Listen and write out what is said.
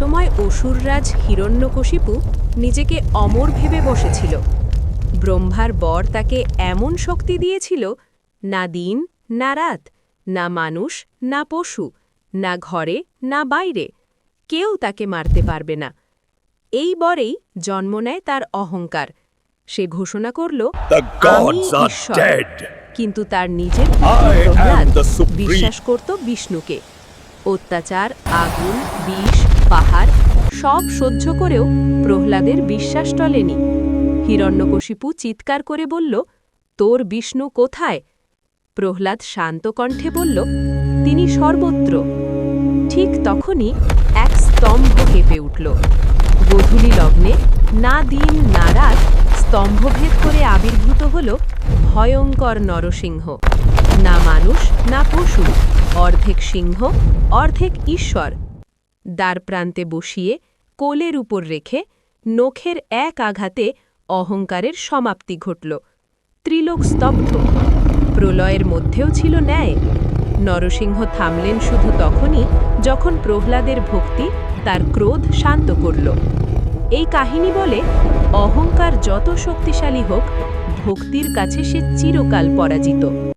একসময় অসুররাজ হিরণ্যকশিপু নিজেকে অমর ভেবে বসেছিল। ব্রহ্মার বর তাকে এমন শক্তি দিয়েছিল, না দিন না রাত, না মানুষ না পশু, না ঘরে না বাইরে, কেউ তাকে মারতে পারবে না। এই বরেই জন্ম নেয় তার অহংকার। সে ঘোষণা করল, The আমি gods are ঈশ্বর। dead. কিন্তু তার নিজের পুত্র I am Prahlad the supreme. বিশ্বাস করত বিষ্ণুকে। অত্যাচার, আগুন, বিষ, পাহাড় সব সহ্য করেও প্রহ্লাদের বিশ্বাস টলেনি। হিরণ্যকশিপু চিৎকার করে বলল, তোর বিষ্ণু কোথায়? প্রহ্লাদ শান্ত কণ্ঠে বলল, তিনি সর্বত্র। ঠিক তখনই এক স্তম্ভ কেঁপে উঠল। গোধূলি লগ্নে না দিন না রাত স্তম্ভভেদ করে আবির্ভূত হল ভয়ঙ্কর নরসিংহ। না মানুষ না পশু, অর্ধেক সিংহ অর্ধেক ঈশ্বর। দ্বারপ্রান্তে বসিয়ে কোলের উপর রেখে নখের এক আঘাতে অহংকারের সমাপ্তি ঘটল। ত্রিলোক স্তব্ধ। প্রলয়ের মধ্যেও ছিল ন্যায়। নরসিংহ থামলেন শুধু তখনই যখন প্রহ্লাদের ভক্তি তার ক্রোধ শান্ত করল। এই কাহিনী বলে, অহংকার যত শক্তিশালী হোক, ভক্তির কাছে সে চিরকাল পরাজিত।